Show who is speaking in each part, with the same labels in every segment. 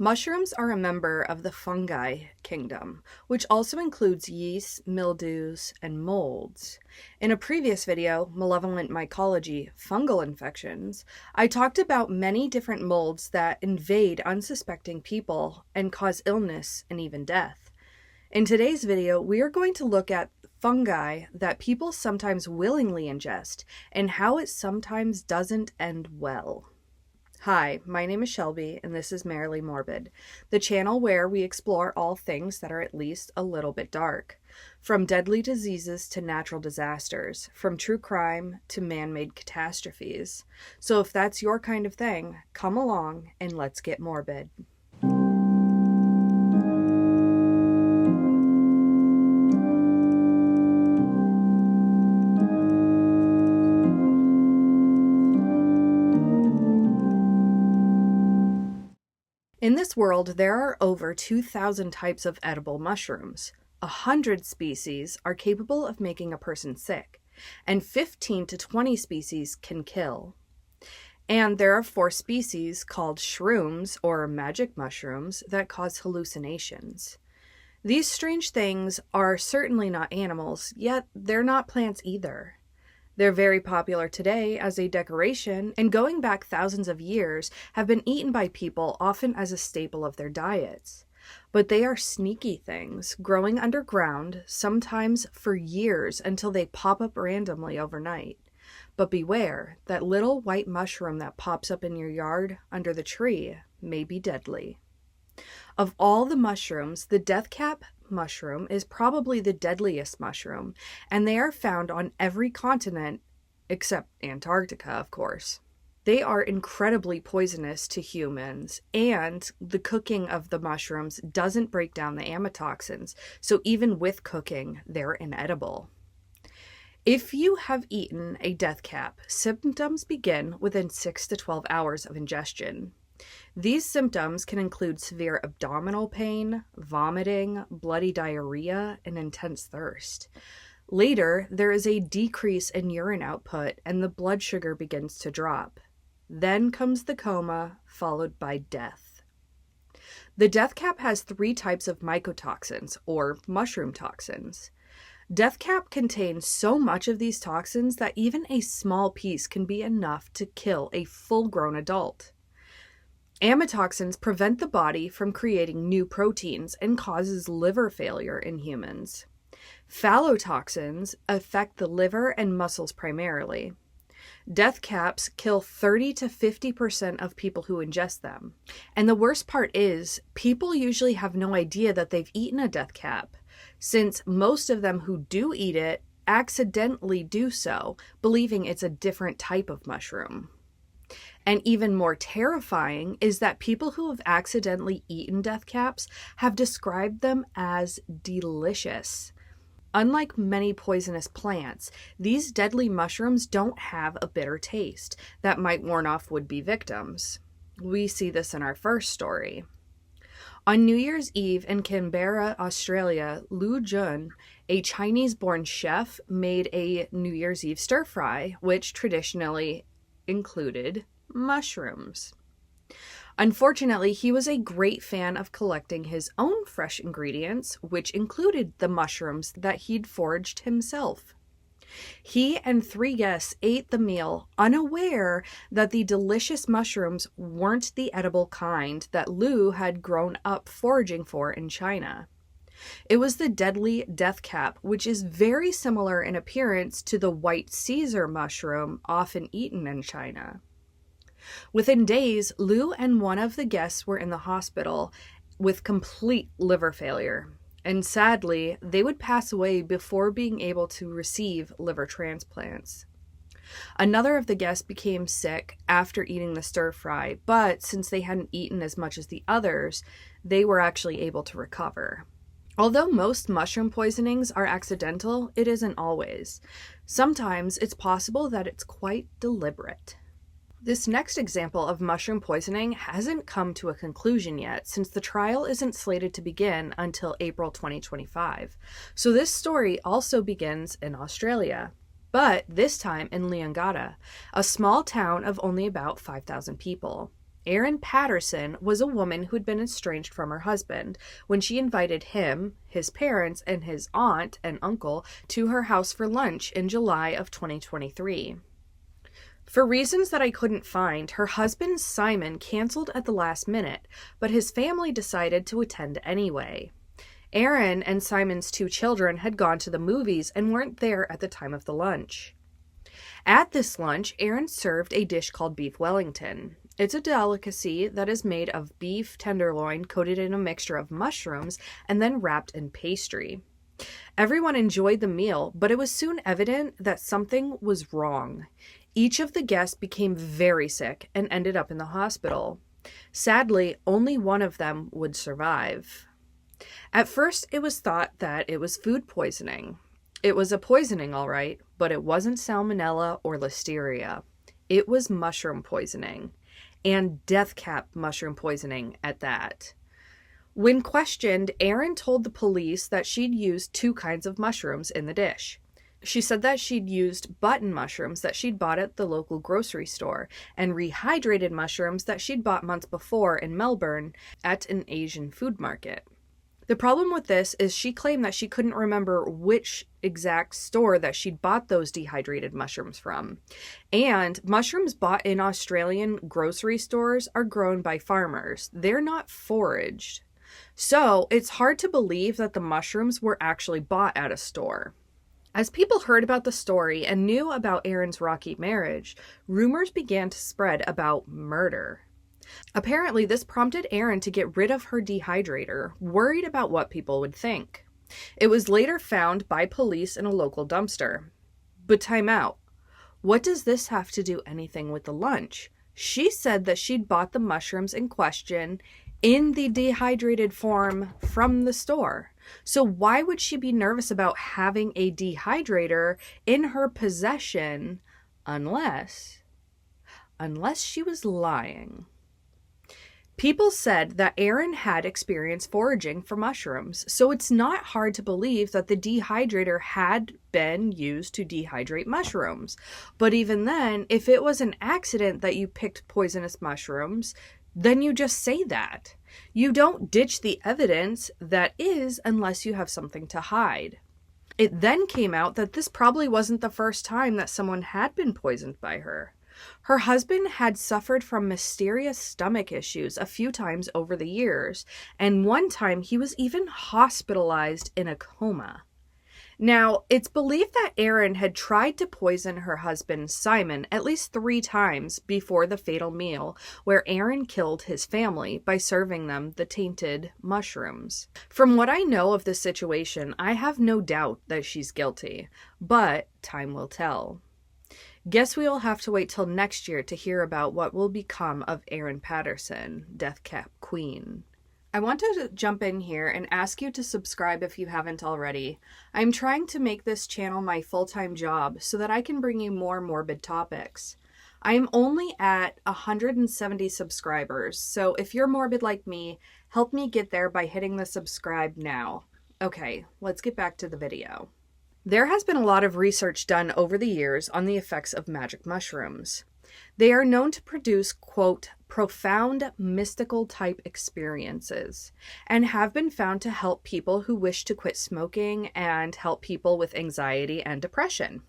Speaker 1: Mushrooms are a member of the fungi kingdom, which also includes yeasts, mildews, and molds. In a previous video, Malevolent Mycology, Fungal Infections, I talked about many different molds that invade unsuspecting people and cause illness and even death. In today's video, we are going to look at fungi that people sometimes willingly ingest and how it sometimes doesn't end well. Hi, my name is Shelby, and this is Merrily Morbid, the channel where we explore all things that are at least a little bit dark. From deadly diseases to natural disasters, from true crime to man-made catastrophes. So if that's your kind of thing, come along and let's get morbid. In this world, there are over 2,000 types of edible mushrooms. 100 species are capable of making a person sick, and 15 to 20 species can kill. And there are 4 species called shrooms, or magic mushrooms, that cause hallucinations. These strange things are certainly not animals, yet they're not plants either. They're very popular today as a decoration, and going back thousands of years, have been eaten by people often as a staple of their diets. But they are sneaky things, growing underground, sometimes for years until they pop up randomly overnight. But beware, that little white mushroom that pops up in your yard under the tree may be deadly. Of all the mushrooms, the deathcap mushroom is probably the deadliest mushroom, and they are found on every continent except Antarctica, of course. They are incredibly poisonous to humans, and the cooking of the mushrooms doesn't break down the amatoxins, so even with cooking, they're inedible. If you have eaten a deathcap, symptoms begin within 6 to 12 hours of ingestion. These symptoms can include severe abdominal pain, vomiting, bloody diarrhea, and intense thirst. Later, there is a decrease in urine output and the blood sugar begins to drop. Then comes the coma, followed by death. The deathcap has 3 types of mycotoxins, or mushroom toxins. Deathcap contains so much of these toxins that even a small piece can be enough to kill a full-grown adult. Amatoxins prevent the body from creating new proteins and causes liver failure in humans. Phallotoxins affect the liver and muscles primarily. Deathcaps kill 30 to 50% of people who ingest them. And the worst part is, people usually have no idea that they've eaten a deathcap, since most of them who do eat it accidentally do so, believing it's a different type of mushroom. And even more terrifying is that people who have accidentally eaten deathcaps have described them as delicious. Unlike many poisonous plants, these deadly mushrooms don't have a bitter taste that might warn off would-be victims. We see this in our first story. On New Year's Eve in Canberra, Australia, Lu Jun, a Chinese-born chef, made a New Year's Eve stir-fry, which traditionally included mushrooms. Unfortunately, he was a great fan of collecting his own fresh ingredients, which included the mushrooms that he'd foraged himself. He and 3 guests ate the meal, unaware that the delicious mushrooms weren't the edible kind that Lu had grown up foraging for in China. It was the deadly deathcap, which is very similar in appearance to the white Caesar mushroom often eaten in China. Within days, Lu and one of the guests were in the hospital with complete liver failure, and sadly, they would pass away before being able to receive liver transplants. Another of the guests became sick after eating the stir-fry, but since they hadn't eaten as much as the others, they were actually able to recover. Although most mushroom poisonings are accidental, it isn't always. Sometimes it's possible that it's quite deliberate. This next example of mushroom poisoning hasn't come to a conclusion yet, since the trial isn't slated to begin until April 2025. So this story also begins in Australia, but this time in Leongatha, a small town of only about 5,000 people. Erin Patterson was a woman who'd been estranged from her husband when she invited him, his parents, and his aunt and uncle to her house for lunch in July of 2023. For reasons that I couldn't find, her husband Simon canceled at the last minute, but his family decided to attend anyway. Erin and Simon's 2 children had gone to the movies and weren't there at the time of the lunch. At this lunch, Erin served a dish called beef Wellington. It's a delicacy that is made of beef tenderloin coated in a mixture of mushrooms and then wrapped in pastry. Everyone enjoyed the meal, but it was soon evident that something was wrong. Each of the guests became very sick and ended up in the hospital. Sadly, only one of them would survive. At first, it was thought that it was food poisoning. It was a poisoning, all right, but it wasn't salmonella or listeria. It was mushroom poisoning, and death cap mushroom poisoning at that. When questioned, Erin told the police that she'd used 2 kinds of mushrooms in the dish. She said that she'd used button mushrooms that she'd bought at the local grocery store and rehydrated mushrooms that she'd bought months before in Melbourne at an Asian food market. The problem with this is she claimed that she couldn't remember which exact store that she'd bought those dehydrated mushrooms from. And mushrooms bought in Australian grocery stores are grown by farmers. They're not foraged. So it's hard to believe that the mushrooms were actually bought at a store. As people heard about the story and knew about Erin's rocky marriage, rumors began to spread about murder. Apparently, this prompted Erin to get rid of her dehydrator, worried about what people would think. It was later found by police in a local dumpster. But time out. What does this have to do anything with the lunch? She said that she'd bought the mushrooms in question in the dehydrated form from the store. So why would she be nervous about having a dehydrator in her possession unless she was lying? People said that Erin had experience foraging for mushrooms, so it's not hard to believe that the dehydrator had been used to dehydrate mushrooms. But even then, if it was an accident that you picked poisonous mushrooms, then you just say that. You don't ditch the evidence that is unless you have something to hide. It then came out that this probably wasn't the first time that someone had been poisoned by her. Her husband had suffered from mysterious stomach issues a few times over the years, and one time he was even hospitalized in a coma. Now, it's believed that Erin had tried to poison her husband Simon at least 3 times before the fatal meal where Erin killed his family by serving them the tainted mushrooms. From what I know of this situation, I have no doubt that she's guilty, but time will tell. Guess we will have to wait till next year to hear about what will become of Erin Patterson, Death Cap Queen. I want to jump in here and ask you to subscribe if you haven't already. I'm trying to make this channel my full-time job so that I can bring you more morbid topics. I am only at 170 subscribers, so if you're morbid like me, help me get there by hitting the subscribe now. Okay, let's get back to the video. There has been a lot of research done over the years on the effects of magic mushrooms. They are known to produce, quote, profound mystical type experiences, and have been found to help people who wish to quit smoking and help people with anxiety and depression.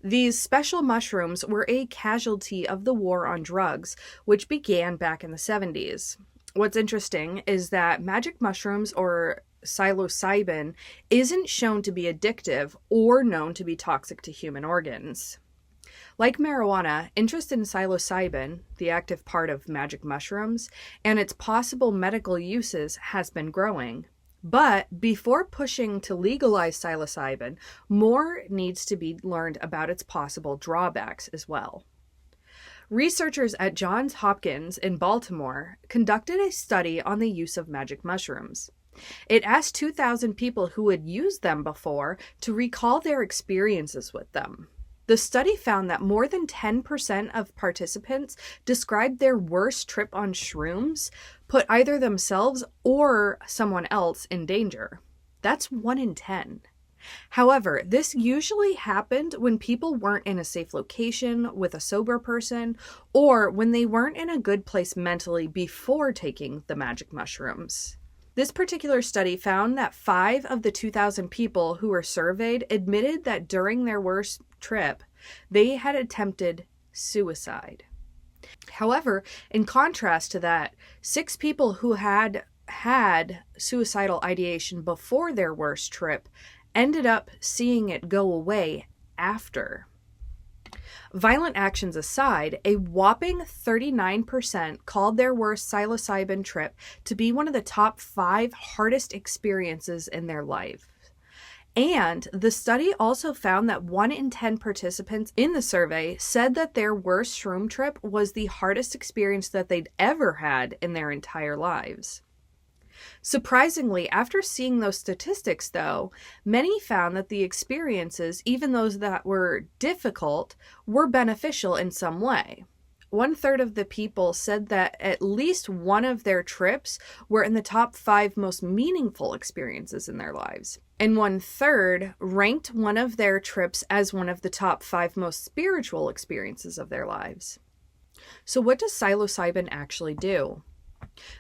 Speaker 1: These special mushrooms were a casualty of the war on drugs, which began back in the 70s. What's interesting is that magic mushrooms, or psilocybin, isn't shown to be addictive or known to be toxic to human organs. Like marijuana, interest in psilocybin, the active part of magic mushrooms, and its possible medical uses has been growing. But before pushing to legalize psilocybin, more needs to be learned about its possible drawbacks as well. Researchers at Johns Hopkins in Baltimore conducted a study on the use of magic mushrooms. It asked 2,000 people who had used them before to recall their experiences with them. The study found that more than 10% of participants described their worst trip on shrooms put either themselves or someone else in danger. That's 1 in 10. However, this usually happened when people weren't in a safe location with a sober person, or when they weren't in a good place mentally before taking the magic mushrooms. This particular study found that 5 of the 2,000 people who were surveyed admitted that during their worst trip, they had attempted suicide. However, in contrast to that, 6 people who had suicidal ideation before their worst trip ended up seeing it go away after. Violent actions aside, a whopping 39% called their worst psilocybin trip to be one of the top 5 hardest experiences in their life. And the study also found that 1 in 10 participants in the survey said that their worst shroom trip was the hardest experience that they'd ever had in their entire lives. Surprisingly, after seeing those statistics, though, many found that the experiences, even those that were difficult, were beneficial in some way. 1/3 of the people said that at least one of their trips were in the top 5 most meaningful experiences in their lives. And 1/3 ranked one of their trips as one of the top 5 most spiritual experiences of their lives. So what does psilocybin actually do?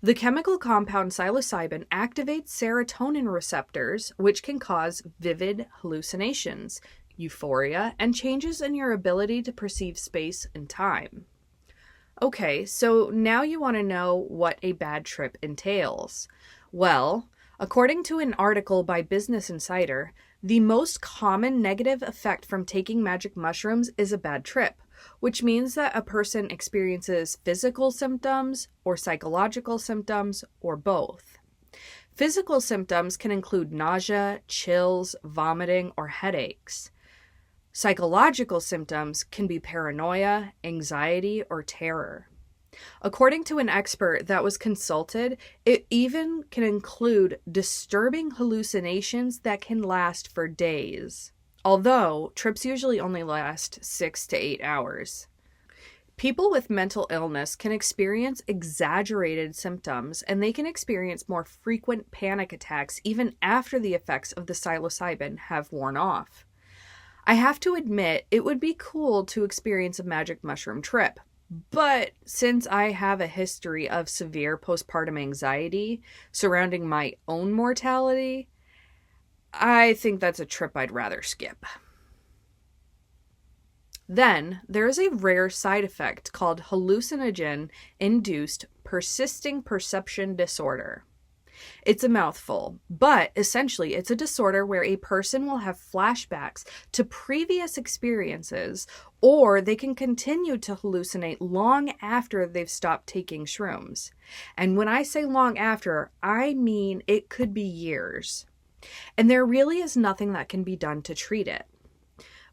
Speaker 1: The chemical compound psilocybin activates serotonin receptors, which can cause vivid hallucinations, euphoria, and changes in your ability to perceive space and time. Okay, so now you want to know what a bad trip entails. Well, according to an article by Business Insider, the most common negative effect from taking magic mushrooms is a bad trip, which means that a person experiences physical symptoms or psychological symptoms or both. Physical symptoms can include nausea, chills, vomiting, or headaches. Psychological symptoms can be paranoia, anxiety, or terror. According to an expert that was consulted, it even can include disturbing hallucinations that can last for days. Although trips usually only last 6 to 8 hours. People with mental illness can experience exaggerated symptoms, and they can experience more frequent panic attacks even after the effects of the psilocybin have worn off. I have to admit, it would be cool to experience a magic mushroom trip, but since I have a history of severe postpartum anxiety surrounding my own mortality, I think that's a trip I'd rather skip. Then, there is a rare side effect called hallucinogen-induced persisting perception disorder. It's a mouthful, but essentially it's a disorder where a person will have flashbacks to previous experiences, or they can continue to hallucinate long after they've stopped taking shrooms. And when I say long after, I mean it could be years. And there really is nothing that can be done to treat it.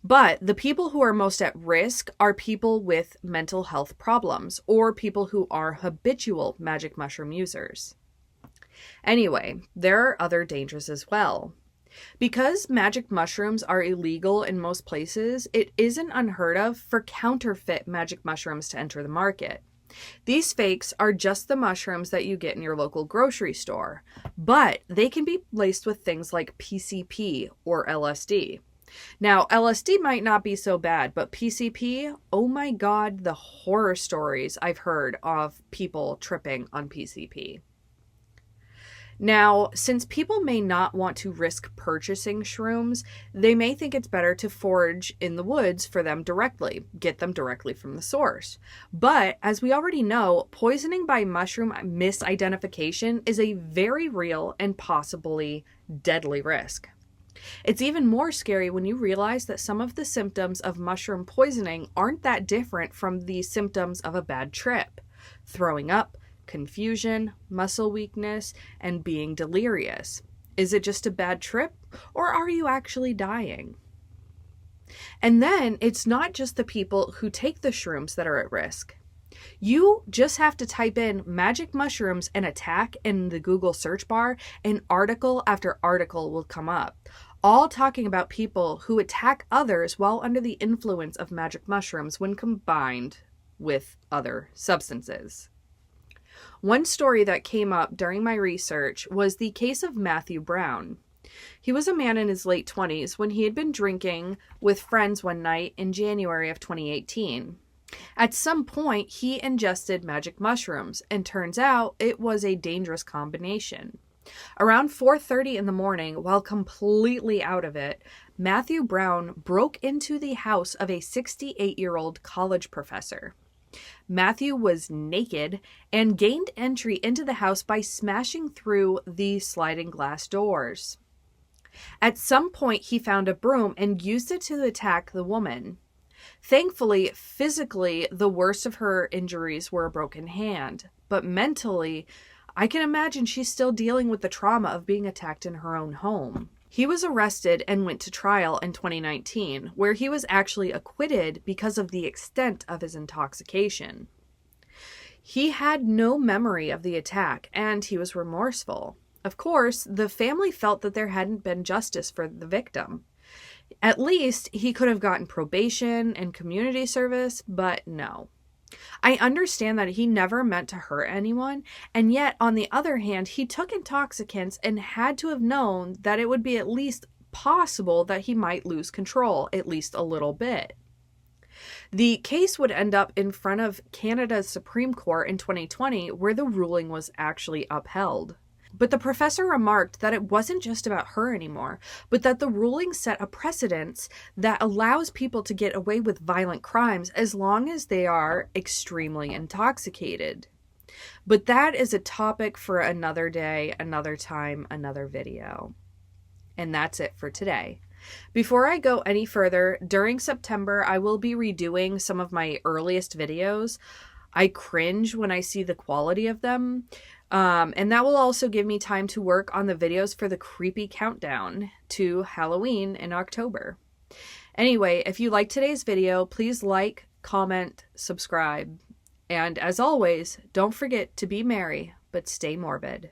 Speaker 1: But the people who are most at risk are people with mental health problems or people who are habitual magic mushroom users. Anyway, there are other dangers as well. Because magic mushrooms are illegal in most places, it isn't unheard of for counterfeit magic mushrooms to enter the market. These fakes are just the mushrooms that you get in your local grocery store, but they can be laced with things like PCP or LSD. Now, LSD might not be so bad, but PCP, oh my God, the horror stories I've heard of people tripping on PCP. Now, since people may not want to risk purchasing shrooms, they may think it's better to forage in the woods for them directly, get them directly from the source. But as we already know, poisoning by mushroom misidentification is a very real and possibly deadly risk. It's even more scary when you realize that some of the symptoms of mushroom poisoning aren't that different from the symptoms of a bad trip. Throwing up, confusion, muscle weakness, and being delirious. Is it just a bad trip, or are you actually dying? And then it's not just the people who take the shrooms that are at risk. You just have to type in magic mushrooms and attack in the Google search bar, and article after article will come up, all talking about people who attack others while under the influence of magic mushrooms when combined with other substances. One story that came up during my research was the case of Matthew Brown. He was a man in his late 20s when he had been drinking with friends one night in January of 2018. At some point, he ingested magic mushrooms, and turns out it was a dangerous combination. Around 4:30 in the morning, while completely out of it, Matthew Brown broke into the house of a 68-year-old college professor. Matthew was naked and gained entry into the house by smashing through the sliding glass doors. At some point, he found a broom and used it to attack the woman. Thankfully, physically, the worst of her injuries were a broken hand, but mentally, I can imagine she's still dealing with the trauma of being attacked in her own home. He was arrested and went to trial in 2019, where he was actually acquitted because of the extent of his intoxication. He had no memory of the attack, and he was remorseful. Of course, the family felt that there hadn't been justice for the victim. At least he could have gotten probation and community service, but no. I understand that he never meant to hurt anyone, and yet, on the other hand, he took intoxicants and had to have known that it would be at least possible that he might lose control, at least a little bit. The case would end up in front of Canada's Supreme Court in 2020, where the ruling was actually upheld. But the professor remarked that it wasn't just about her anymore, but that the ruling set a precedence that allows people to get away with violent crimes as long as they are extremely intoxicated. But that is a topic for another day, another time, another video. And that's it for today. Before I go any further, during September, I will be redoing some of my earliest videos. I cringe when I see the quality of them. And that will also give me time to work on the videos for the creepy countdown to Halloween in October. Anyway, if you liked today's video, please like, comment, subscribe. And as always, don't forget to be merry, but stay morbid.